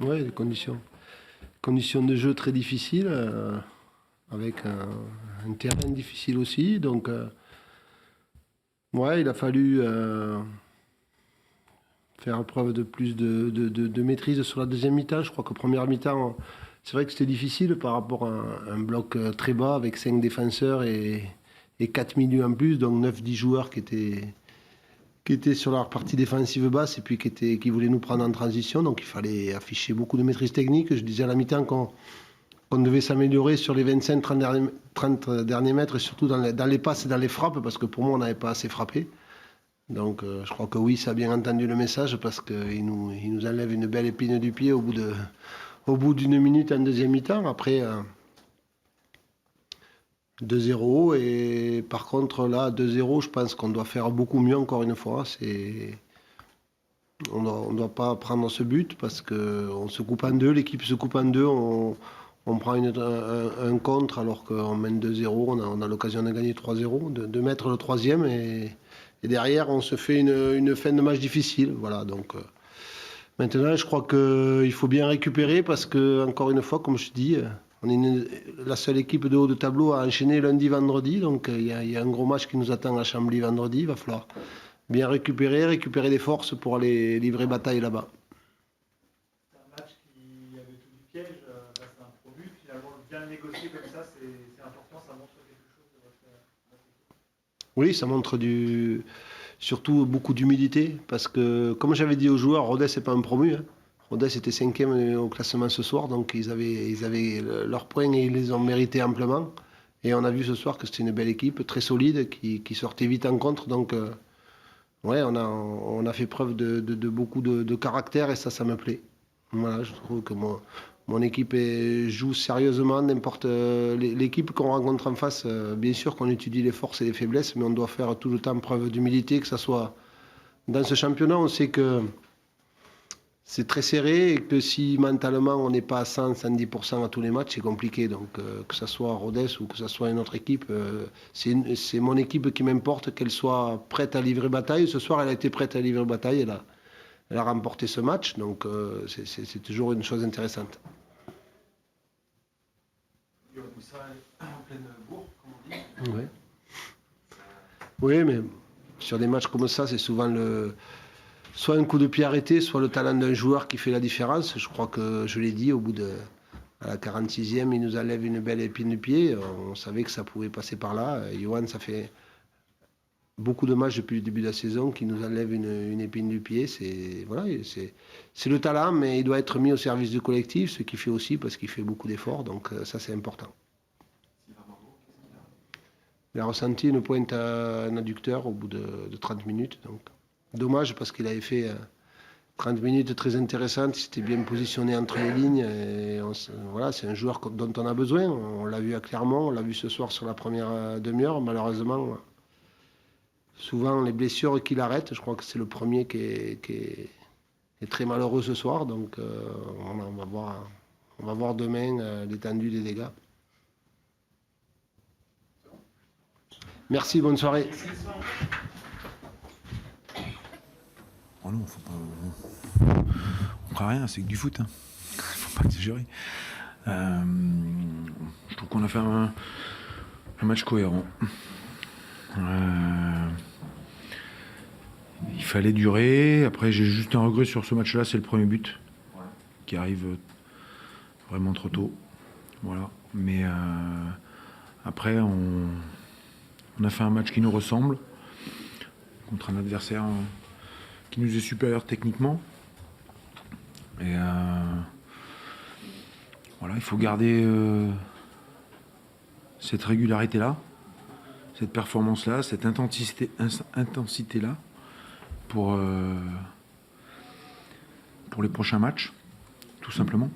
Ouais, les conditions de jeu très difficiles, avec un terrain difficile aussi. Donc, ouais, il a fallu faire preuve de plus de maîtrise sur la deuxième mi-temps. Je crois que première mi-temps, c'est vrai que c'était difficile par rapport à un bloc très bas avec 5 défenseurs et 4 milieux en plus, donc 9-10 joueurs qui étaient sur leur partie défensive basse et puis qui voulaient nous prendre en transition. Donc il fallait afficher beaucoup de maîtrise technique. Je disais à la mi-temps qu'on devait s'améliorer sur les 25-30 derniers mètres et surtout dans les passes et dans les frappes, parce que pour moi, on n'avait pas assez frappé. Donc je crois que oui, ça a bien entendu le message, parce qu'il nous enlève une belle épine du pied au bout d'une minute en deuxième mi-temps. Après, 2-0, et par contre là, 2-0, je pense qu'on doit faire beaucoup mieux encore une fois. On ne doit pas prendre ce but, parce qu'on se coupe en deux, l'équipe se coupe en deux, on prend un contre alors qu'on mène 2-0, on a l'occasion de gagner 3-0, de mettre le troisième, et derrière on se fait une fin de match difficile. Voilà, donc maintenant je crois qu'il faut bien récupérer, parce que, encore une fois, comme je dis, on est la seule équipe de haut de tableau à enchaîner lundi, vendredi, donc il y a un gros match qui nous attend à Chambly vendredi. Il va falloir bien récupérer des forces pour aller livrer bataille là-bas. C'est un match qui avait tout du piège face à un pro but. Finalement, bien le négocier comme ça, c'est important, ça montre quelque chose de votre équipe. Oui, ça montre surtout beaucoup d'humilité, parce que, comme j'avais dit aux joueurs, Rodez n'est pas un promu. Hein. Rodez était 5e au classement ce soir, donc ils avaient leurs points et ils les ont mérités amplement. Et on a vu ce soir que c'était une belle équipe, très solide, qui sortait vite en contre. Donc, ouais, on a fait preuve de beaucoup de caractère, et ça me plaît. Voilà, je trouve que mon équipe joue sérieusement. N'importe l'équipe qu'on rencontre en face, bien sûr qu'on étudie les forces et les faiblesses, mais on doit faire tout le temps preuve d'humilité, que ce soit dans ce championnat. On sait que c'est très serré, et que si mentalement on n'est pas à 100-110% à tous les matchs, c'est compliqué. Donc que ce soit Rodez ou que ce soit une autre équipe, c'est mon équipe qui m'importe, qu'elle soit prête à livrer bataille. Ce soir, elle a été prête à livrer bataille. Elle a remporté ce match, donc c'est toujours une chose intéressante. Ça en pleine bourre, comme on dit. Ouais. Oui, mais sur des matchs comme ça, c'est souvent soit un coup de pied arrêté, soit le talent d'un joueur qui fait la différence. Je crois que je l'ai dit, à la 46e, il nous enlève une belle épine du pied. On savait que ça pouvait passer par là. Johan, ça fait beaucoup de matchs depuis le début de la saison qui nous enlève une épine du pied. C'est le talent, mais il doit être mis au service du collectif, ce qu'il fait aussi, parce qu'il fait beaucoup d'efforts. Donc ça, c'est important. Il a ressenti une pointe à un adducteur au bout de 30 minutes. Donc. Dommage, parce qu'il avait fait 30 minutes très intéressantes. Il s'était bien positionné entre les lignes. Et voilà, c'est un joueur dont on a besoin. On l'a vu à Clermont, on l'a vu ce soir sur la première demi-heure. Malheureusement, souvent les blessures qui l'arrêtent. Je crois que c'est le premier qui est très malheureux ce soir. Donc on va voir demain l'étendue des dégâts. Merci, bonne soirée. Oh non, faut pas. On fera rien, c'est que du foot. Hein. Faut pas exagérer. Je trouve qu'on a fait un match cohérent. Il fallait durer. Après, j'ai juste un regret sur ce match-là, c'est le premier but qui arrive vraiment trop tôt. Voilà. Mais après, on a fait un match qui nous ressemble contre un adversaire qui nous est supérieur techniquement. Et voilà, il faut garder cette régularité-là, cette performance-là, cette intensité-là pour les prochains matchs, tout simplement.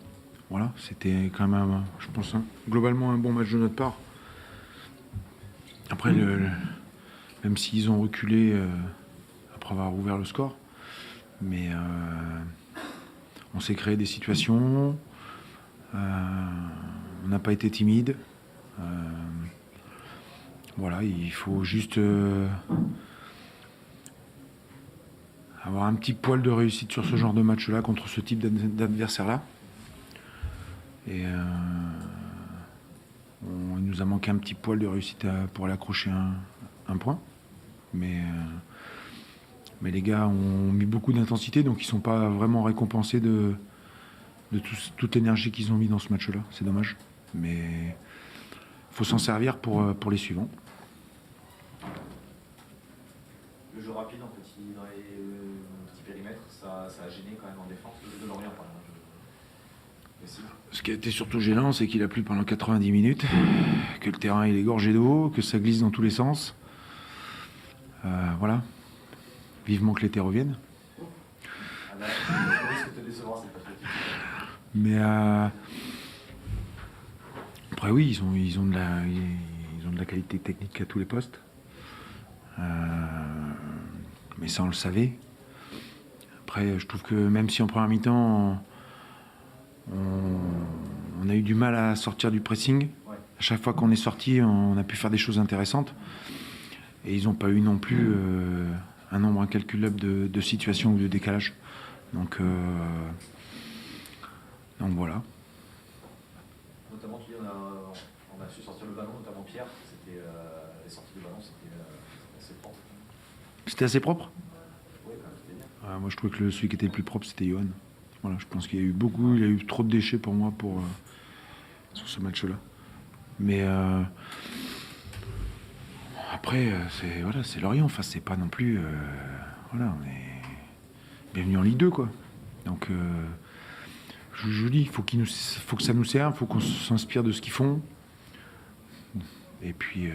Voilà, c'était quand même, je pense, globalement un bon match de notre part. Après, même s'ils ont reculé après avoir ouvert le score, mais on s'est créé des situations, on n'a pas été timide. Voilà, il faut juste avoir un petit poil de réussite sur ce genre de match-là contre ce type d'adversaire-là. Et il nous a manqué un petit poil de réussite pour aller accrocher un point. Mais les gars ont mis beaucoup d'intensité, donc ils ne sont pas vraiment récompensés de toute l'énergie qu'ils ont mis dans ce match-là. C'est dommage. Mais il faut s'en servir pour les suivants. Le jeu rapide dans les petits périmètres, ça a gêné quand même en défense, le jeu de Lorient, par exemple. Ce qui a été surtout gênant, c'est qu'il a plu pendant 90 minutes, que le terrain il est gorgé d'eau, que ça glisse dans tous les sens. Voilà. Vivement que l'été revienne. Le risque de te décevoir, c'est pas très difficile. Mais après oui, ils ont de la qualité technique à tous les postes. Mais ça on le savait. Après, je trouve que même si en première mi-temps on a eu du mal à sortir du pressing, Ouais. à chaque fois qu'on est sorti, on a pu faire des choses intéressantes. Et ils n'ont pas eu non plus un nombre incalculable de situations ou de décalage. Donc voilà. Notamment, tu dis, on a su sortir le ballon, notamment Pierre. Les sorties de ballon, c'était assez propre. C'était assez propre. Oui, quand même, c'était bien. Moi je trouvais que celui qui était le plus propre c'était Johan. Voilà, je pense qu'il y a eu trop de déchets pour moi sur ce match-là. Mais après, c'est Lorient. Enfin, c'est pas non plus. On est bienvenue en Ligue 2, quoi. Donc, je dis, faut que ça nous serve, faut qu'on s'inspire de ce qu'ils font. Et puis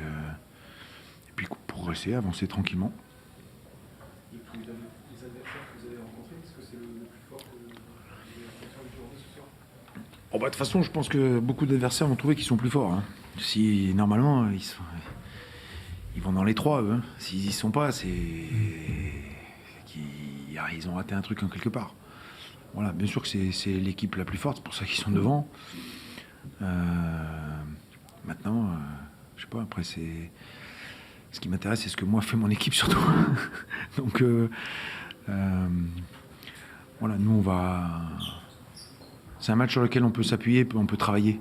progresser, avancer tranquillement. Et puis les adversaires que vous avez rencontrés, est-ce que c'est le plus fort que vous avez rencontré aujourd'hui ce soir? De toute façon, je pense que beaucoup d'adversaires vont trouver qu'ils sont plus forts. Hein. Si normalement ils vont dans les 3, eux. Hein. S'ils y sont pas, c'est qu'ils ont raté un truc en quelque part. Voilà, bien sûr que c'est l'équipe la plus forte, c'est pour ça qu'ils sont devant. Maintenant, je sais pas. Après, ce qui m'intéresse, c'est ce que moi fait mon équipe surtout. Donc voilà, nous on va. C'est un match sur lequel on peut s'appuyer, on peut travailler.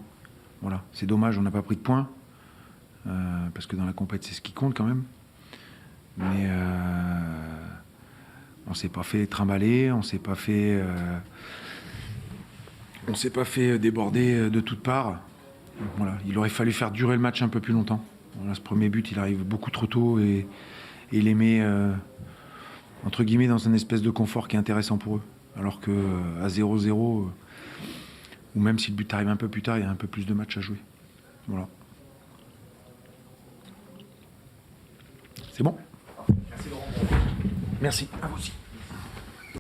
Voilà, c'est dommage, on n'a pas pris de points. Parce que dans la compète, c'est ce qui compte quand même. Mais on s'est pas fait trimballer, on s'est pas fait déborder de toutes parts. Voilà, il aurait fallu faire durer le match un peu plus longtemps. Voilà, ce premier but, il arrive beaucoup trop tôt et il les met entre guillemets dans une espèce de confort qui est intéressant pour eux. Alors que à 0-0, ou même si le but arrive un peu plus tard, il y a un peu plus de matchs à jouer. Voilà. C'est bon ? Merci Laurent. Merci, à vous aussi.